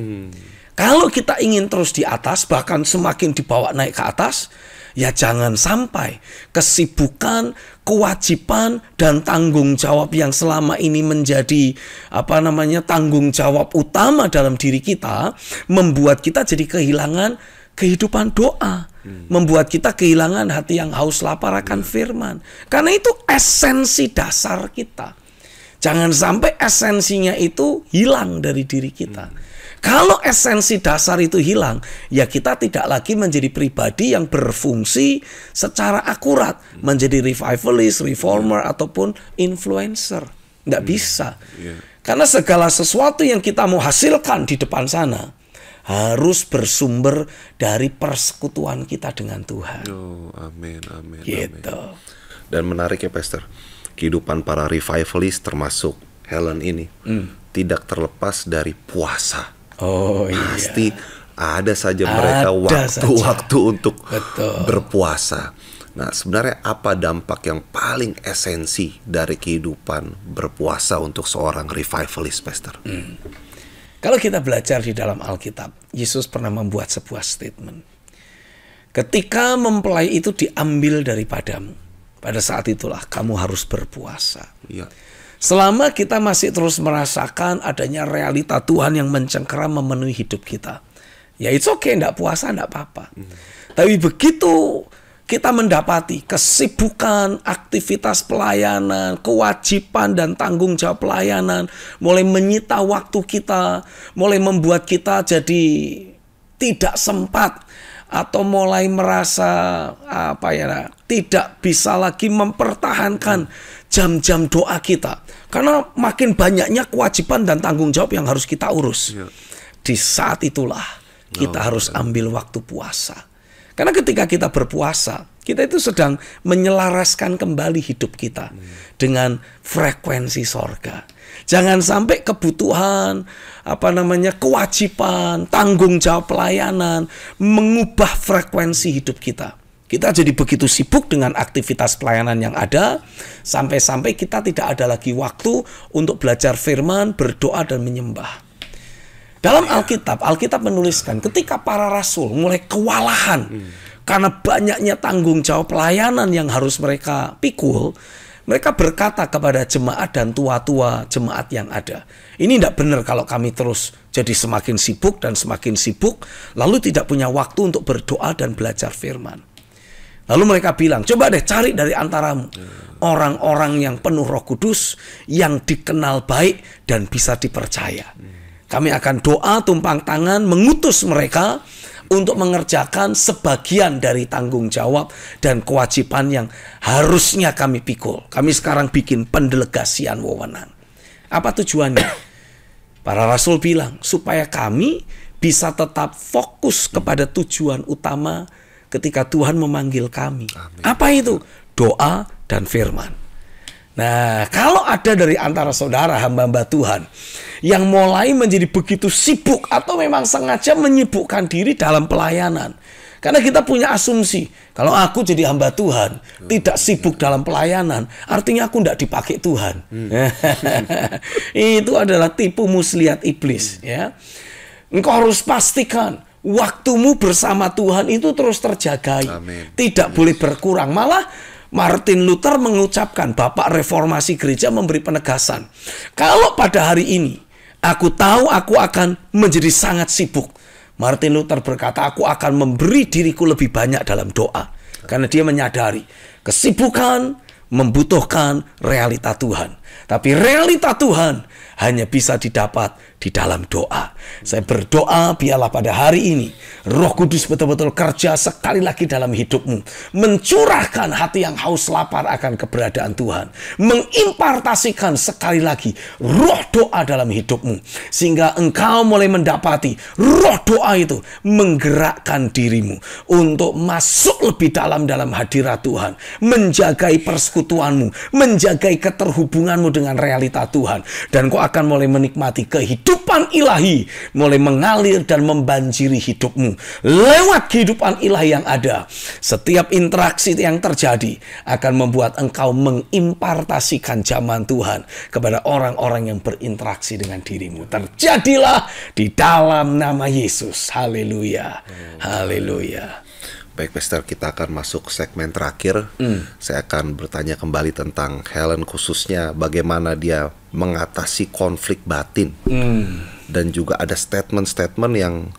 Kalau kita ingin terus di atas, bahkan semakin dibawa naik ke atas, ya jangan sampai kesibukan, kewajiban, dan tanggung jawab yang selama ini menjadi tanggung jawab utama dalam diri kita, membuat kita jadi kehilangan kehidupan doa. Membuat kita kehilangan hati yang haus lapar akan firman. Karena itu esensi dasar kita. Jangan sampai esensinya itu hilang dari diri kita. Kalau esensi dasar itu hilang, ya kita tidak lagi menjadi pribadi yang berfungsi secara akurat. Menjadi revivalist, reformer, ataupun influencer. Nggak bisa. Karena segala sesuatu yang kita mau hasilkan di depan sana harus bersumber dari persekutuan kita dengan Tuhan. Oh, amin, amin. Gitu. Amin. Dan menarik ya, Pastor. Kehidupan para revivalist termasuk Helen ini tidak terlepas dari puasa. Oh iya. Pasti ada saja mereka waktu-waktu untuk berpuasa. Nah, sebenarnya apa dampak yang paling esensi dari kehidupan berpuasa untuk seorang revivalist, Pastor? Kalau kita belajar di dalam Alkitab, Yesus pernah membuat sebuah statement. Ketika mempelai itu diambil daripadamu, pada saat itulah kamu harus berpuasa. Iya. Selama kita masih terus merasakan adanya realita Tuhan yang mencengkeram memenuhi hidup kita, ya it's okay, enggak puasa, enggak apa-apa. Tapi begitu kita mendapati kesibukan, aktivitas pelayanan, kewajiban dan tanggung jawab pelayanan mulai menyita waktu kita, mulai membuat kita jadi tidak sempat atau mulai merasa tidak bisa lagi mempertahankan jam-jam doa kita. Karena makin banyaknya kewajiban dan tanggung jawab yang harus kita urus. Di saat itulah kita harus ambil waktu puasa. Karena ketika kita berpuasa, kita itu sedang menyelaraskan kembali hidup kita dengan frekuensi sorga. Jangan sampai kebutuhan, kewajiban, tanggung jawab pelayanan mengubah frekuensi hidup kita. Kita jadi begitu sibuk dengan aktivitas pelayanan yang ada, sampai-sampai kita tidak ada lagi waktu untuk belajar firman, berdoa, dan menyembah. Dalam Alkitab menuliskan ketika para rasul mulai kewalahan karena banyaknya tanggung jawab pelayanan yang harus mereka pikul, mereka berkata kepada jemaat dan tua-tua jemaat yang ada, ini tidak benar kalau kami terus jadi semakin sibuk dan semakin sibuk, lalu tidak punya waktu untuk berdoa dan belajar firman. Lalu mereka bilang, coba deh cari dari antaramu orang-orang yang penuh Roh Kudus, yang dikenal baik dan bisa dipercaya. Kami akan doa tumpang tangan mengutus mereka untuk mengerjakan sebagian dari tanggung jawab dan kewajiban yang harusnya kami pikul. Kami sekarang bikin pendelegasian wewenang. Apa tujuannya? Para rasul bilang supaya kami bisa tetap fokus kepada tujuan utama ketika Tuhan memanggil kami. Amin. Apa itu? Doa dan firman. Nah, kalau ada dari antara saudara hamba-hamba Tuhan yang mulai menjadi begitu sibuk atau memang sengaja menyibukkan diri dalam pelayanan. Karena kita punya asumsi, kalau aku jadi hamba Tuhan, tidak sibuk dalam pelayanan, artinya aku tidak dipakai Tuhan. Itu adalah tipu muslihat iblis. Ya. Engkau harus pastikan waktumu bersama Tuhan itu terus terjagai. Amin. Tidak boleh berkurang. Malah Martin Luther mengucapkan, Bapak Reformasi Gereja memberi penegasan, kalau pada hari ini aku tahu aku akan menjadi sangat sibuk, Martin Luther berkata, aku akan memberi diriku lebih banyak dalam doa. Karena dia menyadari kesibukan membutuhkan realita Tuhan. Tapi realita Tuhan hanya bisa didapat di dalam doa. Saya berdoa biarlah pada hari ini Roh Kudus betul-betul kerja sekali lagi dalam hidupmu, mencurahkan hati yang haus lapar akan keberadaan Tuhan, mengimpartasikan sekali lagi roh doa dalam hidupmu, sehingga engkau mulai mendapati roh doa itu menggerakkan dirimu untuk masuk lebih dalam hadirat Tuhan, menjagai persekutuanmu, menjagai keterhubunganmu dengan realita Tuhan, dan kau akan mulai menikmati kehidupan ilahi mulai mengalir dan membanjiri hidupmu lewat kehidupan ilahi yang ada. Setiap interaksi yang terjadi akan membuat engkau mengimpartasikan zaman Tuhan kepada orang-orang yang berinteraksi dengan dirimu. Terjadilah di dalam nama Yesus. Haleluya. Haleluya. Baik, Pastor, kita akan masuk segmen terakhir. Saya akan bertanya kembali tentang Helen, khususnya bagaimana dia mengatasi konflik batin. Dan juga ada statement-statement yang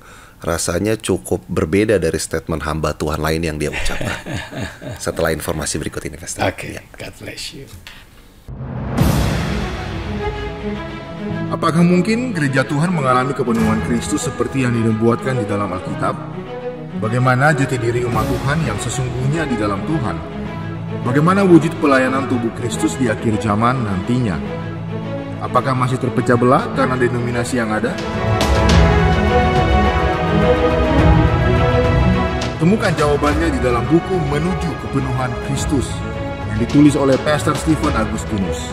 rasanya cukup berbeda dari statement hamba Tuhan lain yang dia ucapkan. Setelah informasi berikut ini, Pastor. Oke, God bless you. Apakah mungkin gereja Tuhan mengalami kepenuhan Kristus seperti yang dinubuatkan di dalam Alkitab? Bagaimana jati diri umat Tuhan yang sesungguhnya di dalam Tuhan? Bagaimana wujud pelayanan tubuh Kristus di akhir zaman nantinya? Apakah masih terpecah belah karena denominasi yang ada? Temukan jawabannya di dalam buku Menuju Kepenuhan Kristus yang ditulis oleh Pastor Stephen Agustinus.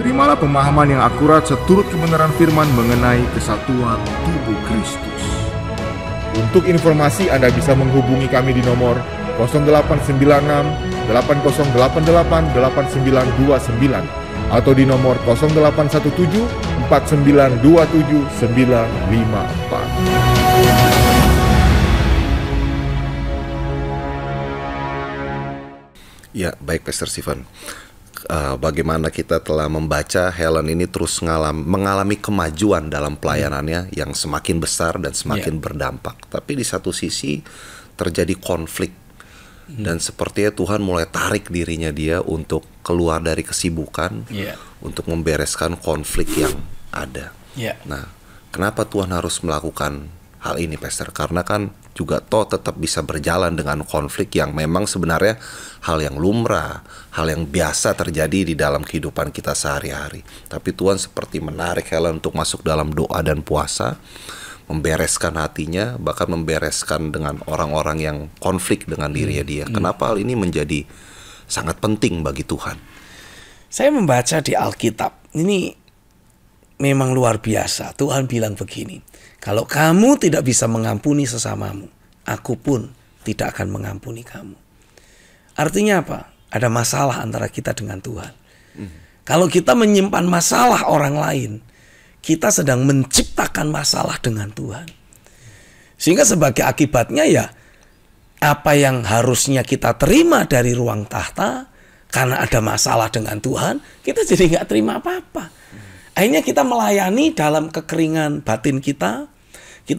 Terimalah pemahaman yang akurat seturut kebenaran firman mengenai kesatuan tubuh Kristus. Untuk informasi Anda bisa menghubungi kami di nomor 0896 8088 8929 atau di nomor 0817 4927 954. Ya, baik, Pastor Stephen. Bagaimana kita telah membaca Helen ini terus mengalami kemajuan dalam pelayanannya yang semakin besar dan semakin berdampak. Tapi di satu sisi terjadi konflik. Dan sepertinya Tuhan mulai tarik dirinya dia untuk keluar dari kesibukan, untuk membereskan konflik yang ada. Nah, kenapa Tuhan harus melakukan hal ini, Pastor? Karena kan juga tetap bisa berjalan dengan konflik yang memang sebenarnya hal yang lumrah, hal yang biasa terjadi di dalam kehidupan kita sehari-hari. Tapi Tuhan seperti menarik Helen untuk masuk dalam doa dan puasa, membereskan hatinya, bahkan membereskan dengan orang-orang yang konflik dengan dirinya dia. Kenapa hal ini menjadi sangat penting bagi Tuhan? Saya membaca di Alkitab, ini memang luar biasa. Tuhan bilang begini, kalau kamu tidak bisa mengampuni sesamamu, aku pun tidak akan mengampuni kamu. Artinya apa? Ada masalah antara kita dengan Tuhan. Kalau kita menyimpan masalah orang lain, kita sedang menciptakan masalah dengan Tuhan. Sehingga sebagai akibatnya ya, apa yang harusnya kita terima dari ruang tahta, karena ada masalah dengan Tuhan, kita jadi nggak terima apa-apa. Akhirnya kita melayani dalam kekeringan batin kita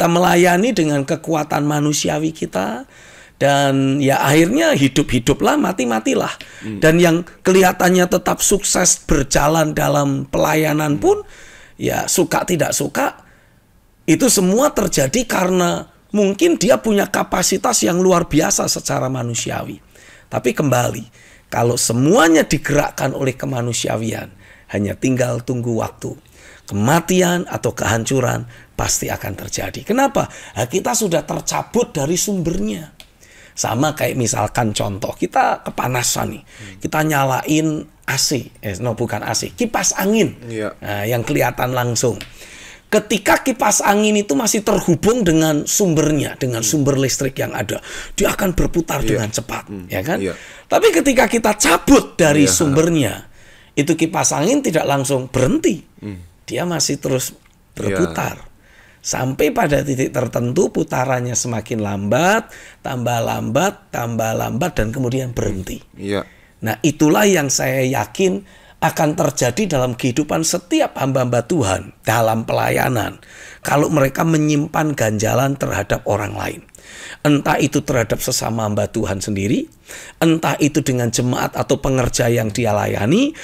melayani dengan kekuatan manusiawi kita, dan ya akhirnya hidup-hiduplah, mati-matilah. Dan yang kelihatannya tetap sukses berjalan dalam pelayanan pun, ya suka tidak suka, itu semua terjadi karena mungkin dia punya kapasitas yang luar biasa secara manusiawi. Tapi kembali, kalau semuanya digerakkan oleh kemanusiawian, hanya tinggal tunggu waktu. Kematian atau kehancuran pasti akan terjadi. Kenapa? Nah, kita sudah tercabut dari sumbernya. Sama kayak misalkan contoh, kita kepanasan nih, kita nyalain AC, bukan AC, kipas angin, nah, yang kelihatan langsung. Ketika kipas angin itu masih terhubung dengan sumbernya, dengan sumber listrik yang ada, dia akan berputar dengan cepat, ya kan? Tapi ketika kita cabut dari sumbernya, itu kipas angin tidak langsung berhenti, dia masih terus berputar. Sampai pada titik tertentu putarannya semakin lambat, tambah lambat, dan kemudian berhenti. Nah, itulah yang saya yakin akan terjadi dalam kehidupan setiap hamba-hamba Tuhan dalam pelayanan. Kalau mereka menyimpan ganjalan terhadap orang lain. Entah itu terhadap sesama hamba Tuhan sendiri, entah itu dengan jemaat atau pengerja yang dia layani,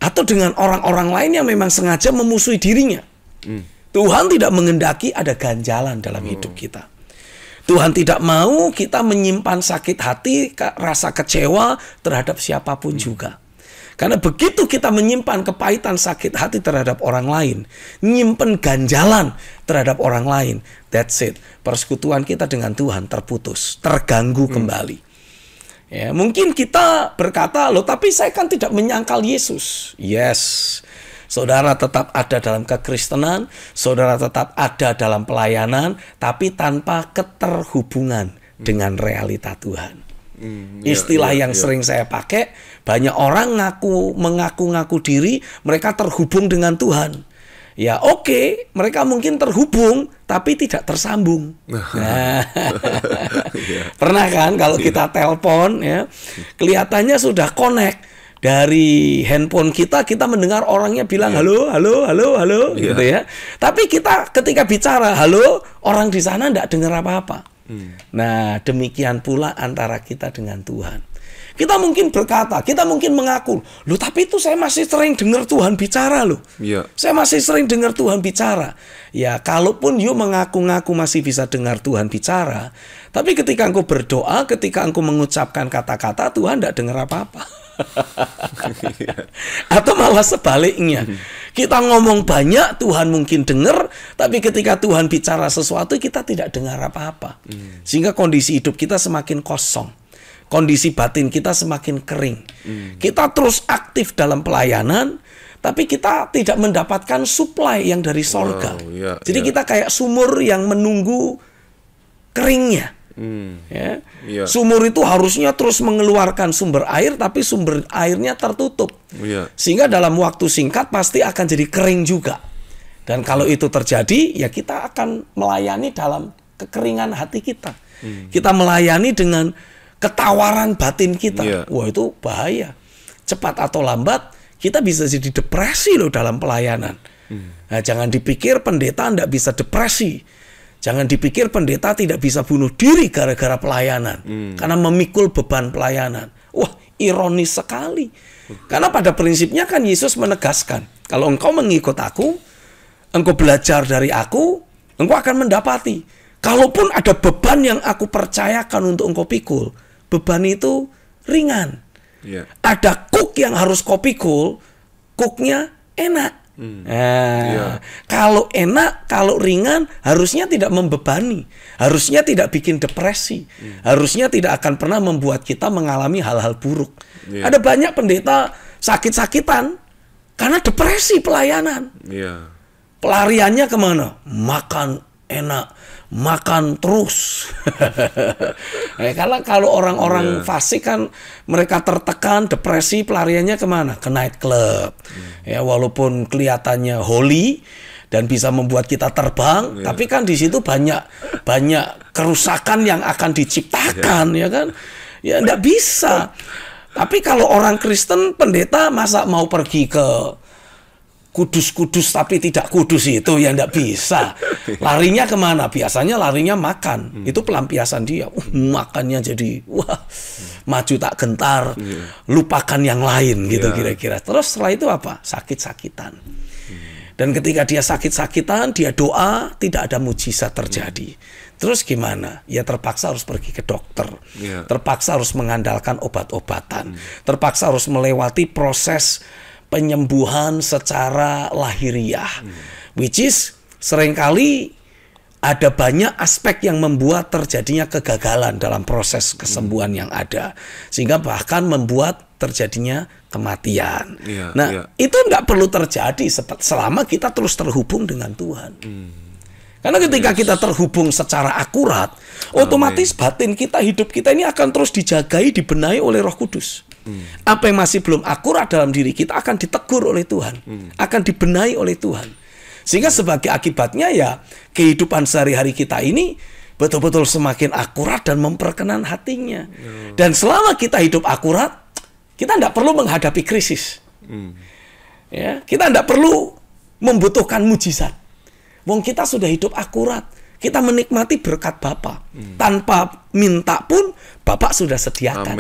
atau dengan orang-orang lain yang memang sengaja memusuhi dirinya. Tuhan tidak menghendaki ada ganjalan dalam hidup kita. Tuhan tidak mau kita menyimpan sakit hati, rasa kecewa terhadap siapapun juga. Karena begitu kita menyimpan kepahitan sakit hati terhadap orang lain, nyimpen ganjalan terhadap orang lain, that's it. Persekutuan kita dengan Tuhan terputus, terganggu kembali. Ya, mungkin kita berkata, loh tapi saya kan tidak menyangkal Yesus. Yes, saudara tetap ada dalam kekristenan, saudara tetap ada dalam pelayanan, tapi tanpa keterhubungan dengan realita Tuhan. Istilah yang sering saya pakai, banyak orang mengaku-ngaku diri mereka terhubung dengan Tuhan. Ya oke, mereka mungkin terhubung tapi tidak tersambung. Nah, pernah kan kalau kita telepon ya, kelihatannya sudah connect. Dari handphone kita mendengar orangnya bilang halo, halo, halo, halo, gitu ya. Tapi kita ketika bicara halo, orang di sana tidak dengar apa-apa. Nah, demikian pula antara kita dengan Tuhan. Kita mungkin berkata, kita mungkin mengaku, loh tapi itu saya masih sering dengar Tuhan bicara loh. Saya masih sering dengar Tuhan bicara. Ya, kalaupun you mengaku-ngaku masih bisa dengar Tuhan bicara, tapi ketika engkau berdoa, ketika engkau mengucapkan kata-kata, Tuhan tidak dengar apa-apa. Atau malah sebaliknya, kita ngomong banyak, Tuhan mungkin dengar, tapi ketika Tuhan bicara sesuatu kita tidak dengar apa-apa. Sehingga kondisi hidup kita semakin kosong, kondisi batin kita semakin kering. Kita terus aktif dalam pelayanan, tapi kita tidak mendapatkan supply yang dari sorga. Jadi kita kayak sumur yang menunggu keringnya. Sumur itu harusnya terus mengeluarkan sumber air, tapi sumber airnya tertutup. Sehingga dalam waktu singkat pasti akan jadi kering juga. Dan kalau itu terjadi, ya kita akan melayani dalam kekeringan hati kita. Kita melayani dengan ketawaran batin kita. Wah, itu bahaya. Cepat atau lambat kita bisa jadi depresi loh dalam pelayanan. Nah, jangan dipikir pendeta tidak bisa depresi. Jangan dipikir pendeta tidak bisa bunuh diri gara-gara pelayanan. Karena memikul beban pelayanan. Wah, ironis sekali. Karena pada prinsipnya kan Yesus menegaskan, kalau engkau mengikut aku, engkau belajar dari aku, engkau akan mendapati. Kalaupun ada beban yang aku percayakan untuk engkau pikul, beban itu ringan. Ada kuk yang harus kau pikul, kuknya enak. Kalau enak, kalau ringan, harusnya tidak membebani, harusnya tidak bikin depresi, harusnya tidak akan pernah membuat kita mengalami hal-hal buruk. Ada banyak pendeta sakit-sakitan karena depresi pelayanan. Pelariannya kemana? Makan enak, makan terus. Kalau orang-orang fasik kan mereka tertekan, depresi, pelariannya kemana? Ke night club. Ya, walaupun kelihatannya holy dan bisa membuat kita terbang, tapi kan di situ banyak kerusakan yang akan diciptakan, ya kan? Ya enggak bisa. Tapi kalau orang Kristen, pendeta masa mau pergi ke kudus-kudus tapi tidak kudus itu, ya enggak bisa. Larinya kemana? Biasanya larinya makan. Itu pelampiasan dia. Makannya jadi maju tak gentar, lupakan yang lain gitu kira-kira. Terus setelah itu apa? Sakit-sakitan. Dan ketika dia sakit-sakitan, dia doa, tidak ada mujizat terjadi. Terus gimana? Ya terpaksa harus pergi ke dokter. Terpaksa harus mengandalkan obat-obatan. Terpaksa harus melewati proses penyembuhan secara lahiriah. Which is seringkali ada banyak aspek yang membuat terjadinya kegagalan dalam proses kesembuhan yang ada. Sehingga bahkan membuat terjadinya kematian. Itu nggak perlu terjadi selama kita terus terhubung dengan Tuhan. Karena ketika kita terhubung secara akurat, otomatis batin kita, hidup kita ini akan terus dijagai, dibenahi oleh Roh Kudus. Apa yang masih belum akurat dalam diri kita akan ditegur oleh Tuhan, akan dibenahi oleh Tuhan. Sehingga sebagai akibatnya ya kehidupan sehari-hari kita ini betul-betul semakin akurat dan memperkenan hatinya. Dan selama kita hidup akurat, kita tidak perlu menghadapi krisis. Ya, kita tidak perlu membutuhkan mujizat. Wong kita sudah hidup akurat, kita menikmati berkat Bapa. Tanpa minta pun Bapak sudah sediakan.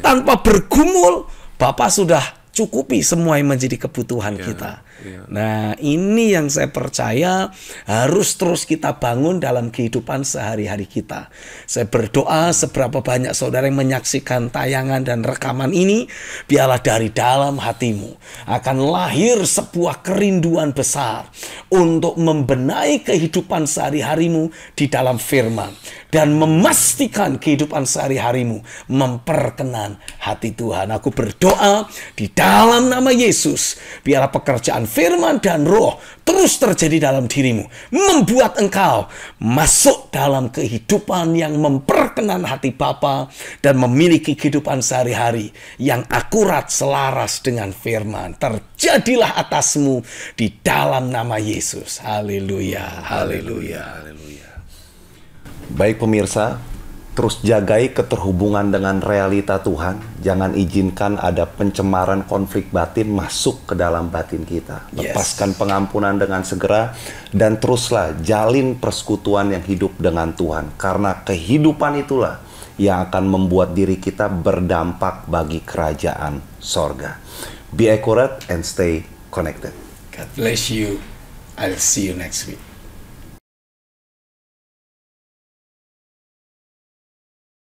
Tanpa bergumul, Bapak sudah mencukupi semua yang menjadi kebutuhan kita. Nah, ini yang saya percaya harus terus kita bangun dalam kehidupan sehari-hari kita. Saya berdoa seberapa banyak saudara yang menyaksikan tayangan dan rekaman ini, biarlah dari dalam hatimu akan lahir sebuah kerinduan besar untuk membenahi kehidupan sehari-harimu di dalam firman dan memastikan kehidupan sehari-harimu memperkenan hati Tuhan. Aku berdoa di dalam nama Yesus, biarlah pekerjaan firman dan roh terus terjadi dalam dirimu, membuat engkau masuk dalam kehidupan yang memperkenan hati Bapa dan memiliki kehidupan sehari-hari yang akurat selaras dengan firman. Terjadilah atasmu di dalam nama Yesus. Haleluya, haleluya, haleluya. Baik pemirsa, terus jagai keterhubungan dengan realita Tuhan. Jangan izinkan ada pencemaran konflik batin masuk ke dalam batin kita. Lepaskan pengampunan dengan segera dan teruslah jalin persekutuan yang hidup dengan Tuhan. Karena kehidupan itulah yang akan membuat diri kita berdampak bagi kerajaan sorga. Be accurate and stay connected. God bless you. I'll see you next week.